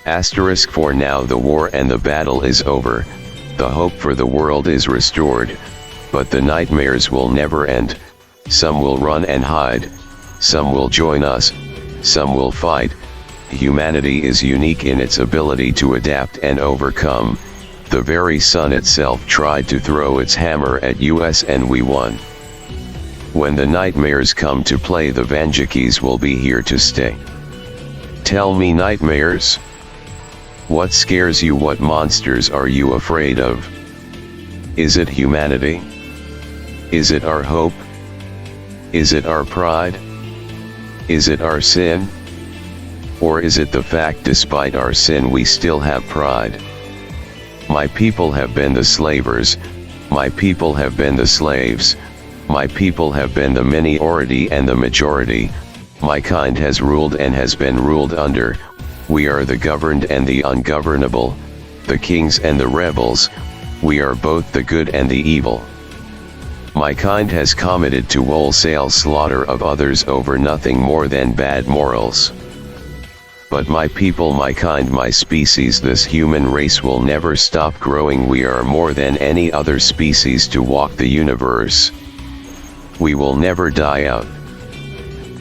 Asterisk for now the war and the battle is over, the hope for the world is restored, but the nightmares will never end. Some will run and hide, some will join us, some will fight. Humanity is unique in its ability to adapt and overcome. The very sun itself tried to throw its hammer at us and we won. When the nightmares come to play, the Vanjakis will be here to stay. Tell me, nightmares, what scares you? What monsters are you afraid of? Is it humanity? Is it our hope? Is it our pride? Is it our sin? Or is it the fact despite our sin we still have pride? My people have been the slavers, my people have been the slaves, my people have been the minority and the majority, my kind has ruled and has been ruled under, we are the governed and the ungovernable, the kings and the rebels, we are both the good and the evil. My kind has committed to wholesale slaughter of others over nothing more than bad morals. But my people, my kind, my species, this human race will never stop growing. We are more than any other species to walk the universe. We will never die out.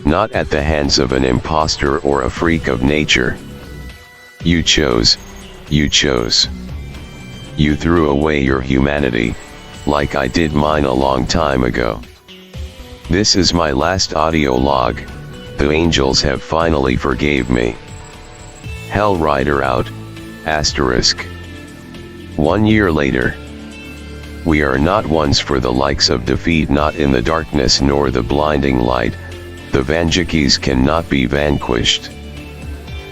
Not at the hands of an impostor or a freak of nature. You chose, you chose. You threw away your humanity, like I did mine a long time ago. This is my last audio log. The angels have finally forgave me. Hell Rider out, asterisk. 1 year later. We are not ones for the likes of defeat, not in the darkness nor the blinding light. The Vanjakis cannot be vanquished.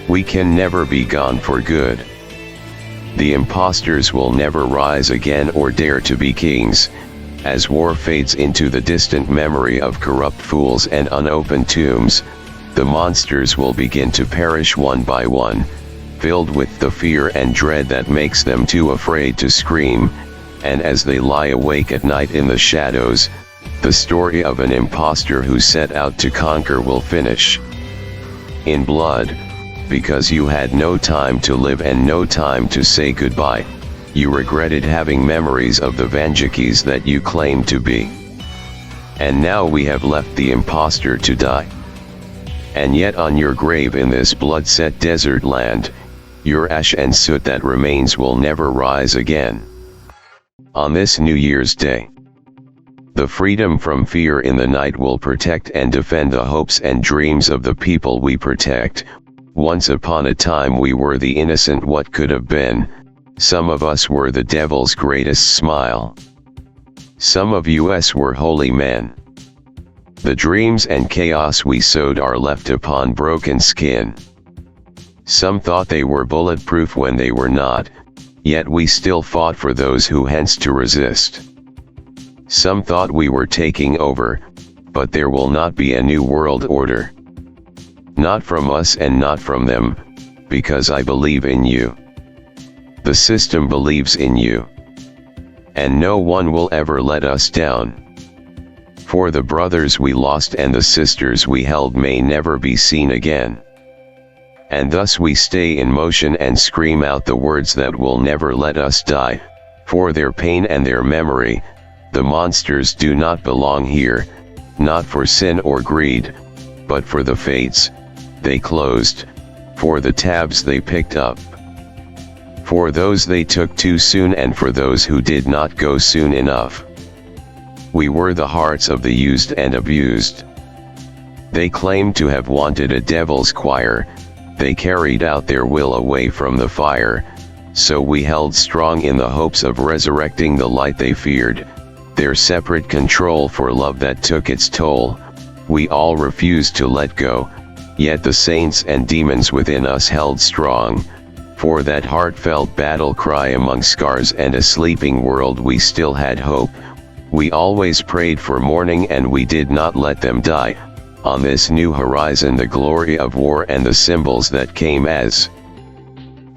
We can never be gone for good. The impostors will never rise again or dare to be kings. As war fades into the distant memory of corrupt fools and unopened tombs, the monsters will begin to perish one by one, filled with the fear and dread that makes them too afraid to scream, and as they lie awake at night in the shadows, the story of an impostor who set out to conquer will finish in blood, because you had no time to live and no time to say goodbye. You regretted having memories of the Vanjakis that you claimed to be. And now we have left the impostor to die. And yet on your grave in this blood-set desert land, your ash and soot that remains will never rise again. On this New Year's Day, the freedom from fear in the night will protect and defend the hopes and dreams of the people we protect. Once upon a time we were the innocent what could have been. Some of us were the devil's greatest smile. Some of us were holy men. The dreams and chaos we sowed are left upon broken skin. Some thought they were bulletproof when they were not, yet we still fought for those who hence to resist. Some thought we were taking over, but there will not be a new world order. Not from us and not from them, because I believe in you. The system believes in you. And no one will ever let us down. For the brothers we lost and the sisters we held may never be seen again. And thus we stay in motion and scream out the words that will never let us die, for their pain and their memory. The monsters do not belong here, not for sin or greed, but for the fates they closed, for the tabs they picked up, for those they took too soon and for those who did not go soon enough. We were the hearts of the used and abused. They claimed to have wanted a devil's choir, they carried out their will away from the fire, so we held strong in the hopes of resurrecting the light they feared, their separate control for love that took its toll. We all refused to let go, yet the saints and demons within us held strong. For that heartfelt battle cry among scars and a sleeping world we still had hope. We always prayed for morning and we did not let them die. On this new horizon the glory of war and the symbols that came as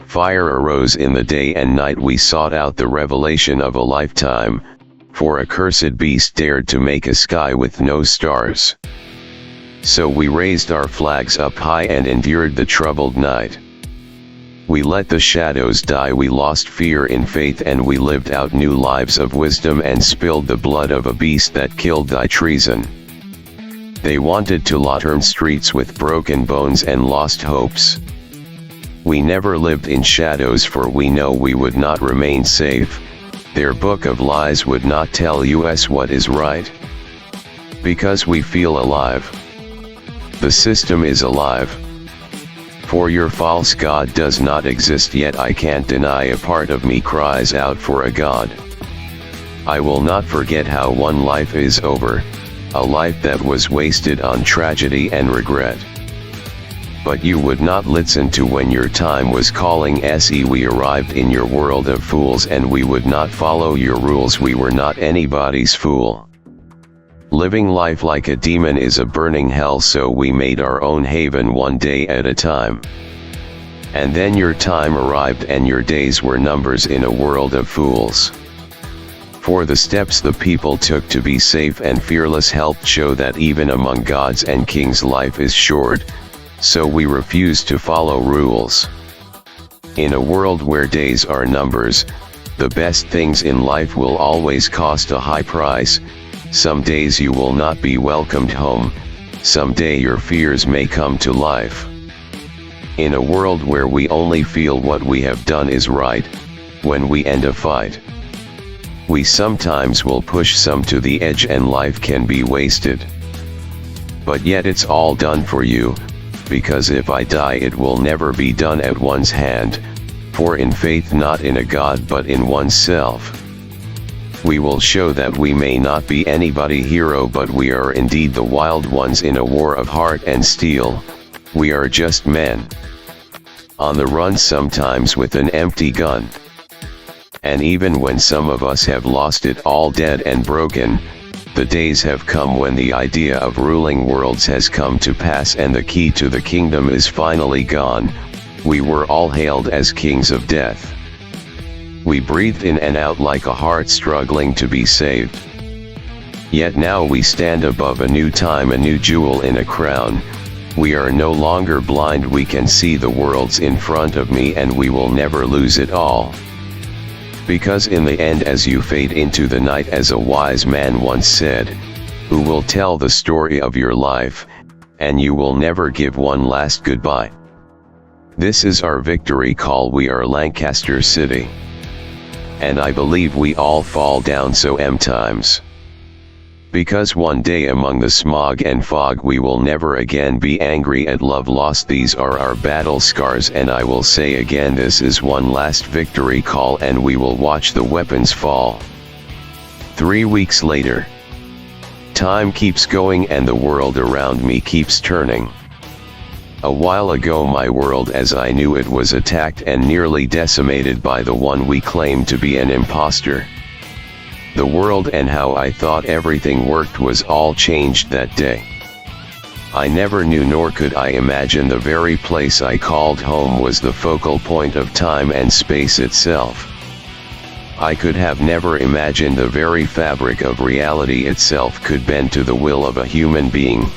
fire arose in the day and night. We sought out the revelation of a lifetime, for a cursed beast dared to make a sky with no stars. So we raised our flags up high and endured the troubled night. We let the shadows die, we lost fear in faith, and we lived out new lives of wisdom and spilled the blood of a beast that killed thy treason. They wanted to turn streets with broken bones and lost hopes. We never lived in shadows, for we know we would not remain safe. Their book of lies would not tell us what is right. Because we feel alive. The system is alive. For your false God does not exist, yet I can't deny a part of me cries out for a God. I will not forget how one life is over, a life that was wasted on tragedy and regret. But you would not listen to when your time was calling. We arrived in your world of fools, and we would not follow your rules. We were not anybody's fool. Living life like a demon is a burning hell, so we made our own haven one day at a time. And then your time arrived, and your days were numbers in a world of fools. For the steps the people took to be safe and fearless helped show that even among gods and kings life is short, so we refused to follow rules. In a world where days are numbers, the best things in life will always cost a high price. Some days you will not be welcomed home, someday your fears may come to life. In a world where we only feel what we have done is right, when we end a fight, we sometimes will push some to the edge and life can be wasted. But yet it's all done for you, because if I die it will never be done at one's hand, for in faith not in a God but in oneself. We will show that we may not be anybody hero, but we are indeed the wild ones in a war of heart and steel. We are just men. On the run, sometimes with an empty gun. And even when some of us have lost it all, dead and broken, the days have come when the idea of ruling worlds has come to pass and the key to the kingdom is finally gone. We were all hailed as kings of death. We breathed in and out like a heart struggling to be saved. Yet now we stand above a new time, a new jewel in a crown. We are no longer blind, we can see the worlds in front of me, and we will never lose it all. Because in the end, as you fade into the night, as a wise man once said, who will tell the story of your life, and you will never give one last goodbye. This is our victory call. We are Lancaster City. And I believe we all fall down so times. Because one day among the smog and fog we will never again be angry at love lost. These are our battle scars, and I will say again, this is one last victory call, and we will watch the weapons fall. 3 weeks later. Time keeps going and the world around me keeps turning. A while ago my world as I knew it was attacked and nearly decimated by the one we claimed to be an imposter. The world and how I thought everything worked was all changed that day. I never knew, nor could I imagine, the very place I called home was the focal point of time and space itself. I could have never imagined the very fabric of reality itself could bend to the will of a human being.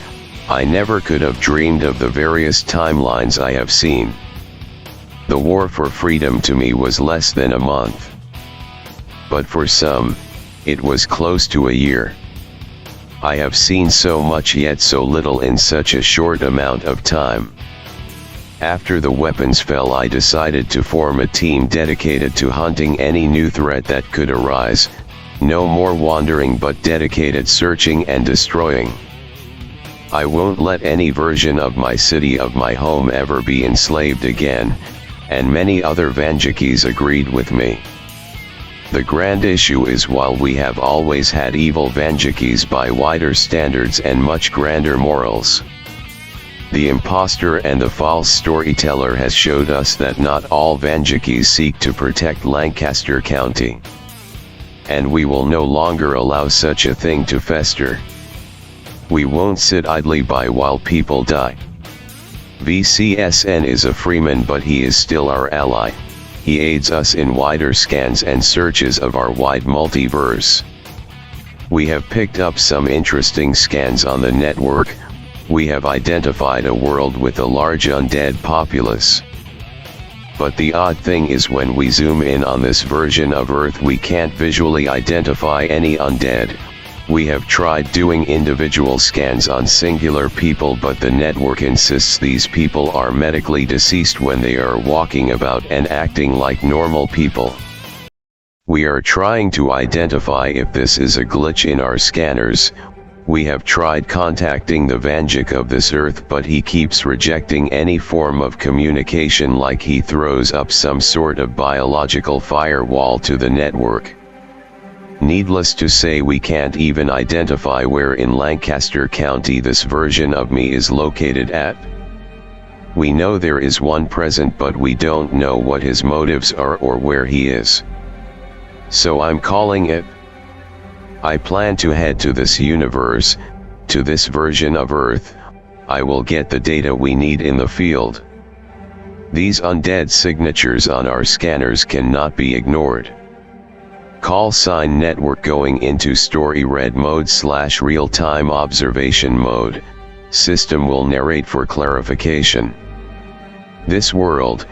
I never could have dreamed of the various timelines I have seen. The war for freedom to me was less than a month. But for some, it was close to a year. I have seen so much yet so little in such a short amount of time. After the weapons fell, I decided to form a team dedicated to hunting any new threat that could arise. No more wandering, but dedicated searching and destroying. I won't let any version of my city, of my home, ever be enslaved again, and many other Vanjakis agreed with me. The grand issue is, while we have always had evil Vanjakis by wider standards and much grander morals, the impostor and the false storyteller has showed us that not all Vanjakis seek to protect Lancaster County. And we will no longer allow such a thing to fester. We won't sit idly by while people die. VCSN is a freeman, but he is still our ally. He aids us in wider scans and searches of our wide multiverse. We have picked up some interesting scans on the network. We have identified a world with a large undead populace. But the odd thing is when we zoom in on this version of Earth we can't visually identify any undead. We have tried doing individual scans on singular people, but the network insists these people are medically deceased when they are walking about and acting like normal people. We are trying to identify if this is a glitch in our scanners. We have tried contacting the Vanjik of this Earth, but he keeps rejecting any form of communication, like he throws up some sort of biological firewall to the network. Needless to say, we can't even identify where in Lancaster County this version of me is located at. We know there is one present, but we don't know what his motives are or where he is. So I'm calling it. I plan to head to this universe, to this version of Earth. I will get the data we need in the field. These undead signatures on our scanners cannot be ignored. Call sign network going into story red mode / real-time observation mode. System will narrate for clarification. This world,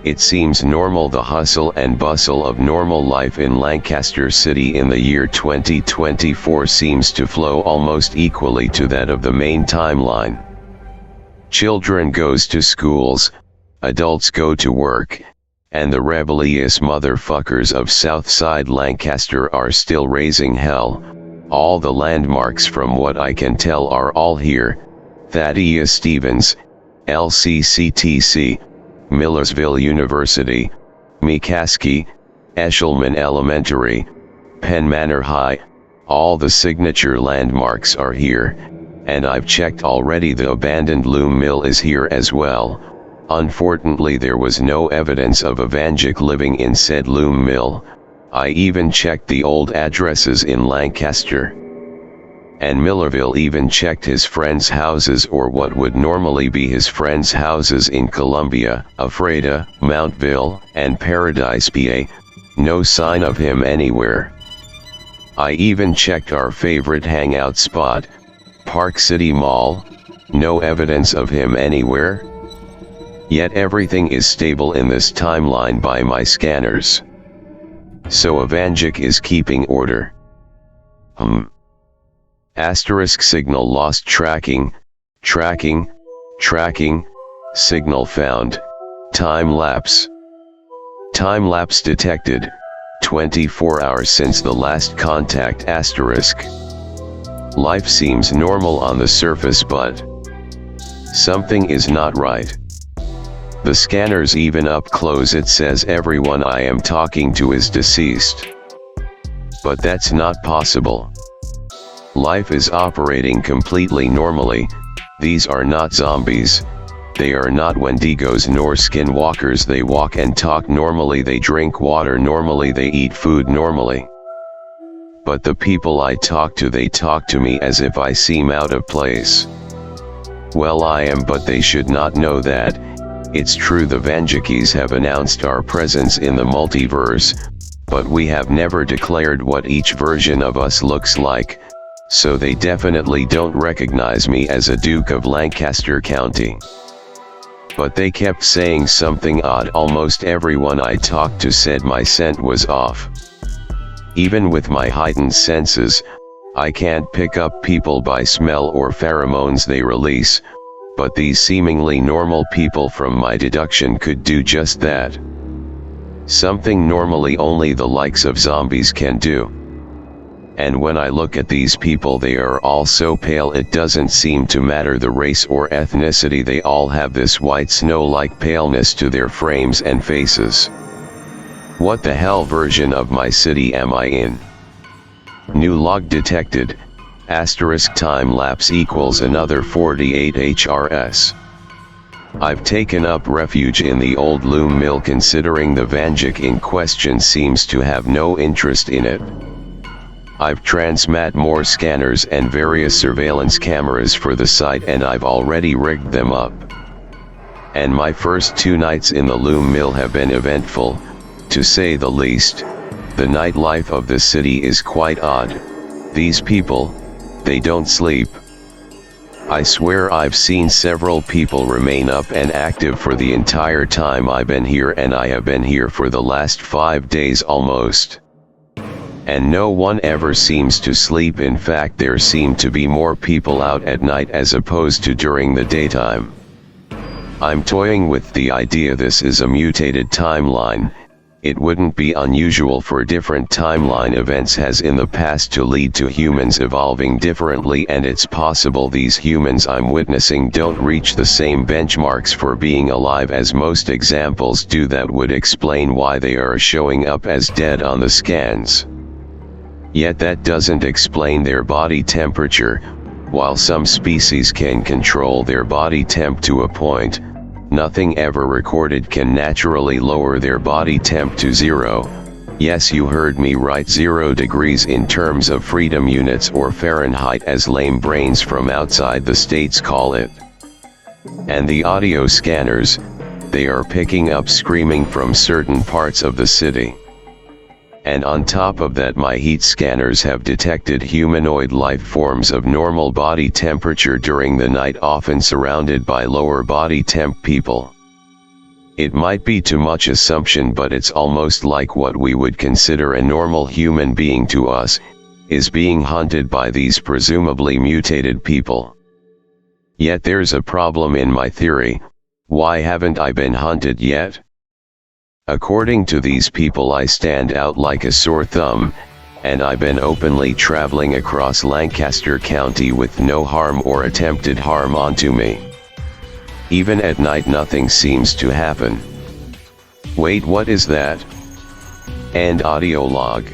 it seems normal. The hustle and bustle of normal life in Lancaster City in the year 2024 seems to flow almost equally to that of the main timeline. Children goes to schools, adults go to work, and the rebellious motherfuckers of Southside Lancaster are still raising hell. All the landmarks, from what I can tell, are all here. Thaddeus Stevens, LCCTC, Millersville University, McCaskey, Eshelman Elementary, Penn Manor High. All the signature landmarks are here, and I've checked already. The abandoned loom mill is here as well. Unfortunately, there was no evidence of a Vanjik living in said loom mill. I even checked the old addresses in Lancaster. And Millerville even checked his friends' houses, or what would normally be his friends' houses, in Columbia, Ephrata, Mountville, and Paradise, PA. No sign of him anywhere. I even checked our favorite hangout spot, Park City Mall. No evidence of him anywhere. Yet everything is stable in this timeline by my scanners. So a Vanjik is keeping order. Asterisk signal lost. Tracking, signal found. Time lapse detected. 24 hours since the last contact. Asterisk. Life seems normal on the surface, but something is not right. The scanners, even up close, it says everyone I am talking to is deceased. But that's not possible. Life is operating completely normally. These are not zombies. They are not Wendigos nor skinwalkers. They walk and talk normally. They drink water normally. They eat food normally. But the people I talk to, they talk to me as if I seem out of place. Well, I am, but they should not know that. It's true the Vanjikis have announced our presence in the multiverse, but we have never declared what each version of us looks like, so they definitely don't recognize me as a Duke of Lancaster County. But they kept saying something odd. Almost everyone I talked to said my scent was off. Even with my heightened senses, I can't pick up people by smell or pheromones they release, but these seemingly normal people from my deduction could do just that. Something normally only the likes of zombies can do. And when I look at these people, they are all so pale it doesn't seem to matter the race or ethnicity. They all have this white snow-like paleness to their frames and faces. What the hell version of my city am I in? New log detected. Asterisk time lapse equals another 48 HRS. I've taken up refuge in the old loom mill, considering the Vanjik in question seems to have no interest in it. I've transmat more scanners and various surveillance cameras for the site, and I've already rigged them up. And my first 2 nights in the loom mill have been eventful, to say the least. The nightlife of the city is quite odd. These people, they don't sleep. I swear I've seen several people remain up and active for the entire time I've been here, and I have been here for the last 5 days almost. And no one ever seems to sleep. In fact, there seem to be more people out at night as opposed to during the daytime. I'm toying with the idea this is a mutated timeline. It wouldn't be unusual for different timeline events as in the past to lead to humans evolving differently, and it's possible these humans I'm witnessing don't reach the same benchmarks for being alive as most examples do. That would explain why they are showing up as dead on the scans. Yet that doesn't explain their body temperature. While some species can control their body temp to a point, nothing ever recorded can naturally lower their body temp to 0. Yes, you heard me right, 0 degrees in terms of freedom units, or Fahrenheit as lame brains from outside the states call it. And the audio scanners, they are picking up screaming from certain parts of the city. And on top of that, my heat scanners have detected humanoid life forms of normal body temperature during the night, often surrounded by lower body temp people. It might be too much assumption, but it's almost like what we would consider a normal human being to us is being hunted by these presumably mutated people. Yet there's a problem in my theory. Why haven't I been hunted yet? According to these people, I stand out like a sore thumb, and I've been openly traveling across Lancaster County with no harm or attempted harm onto me. Even at night, nothing seems to happen. Wait, what is that? End audio log.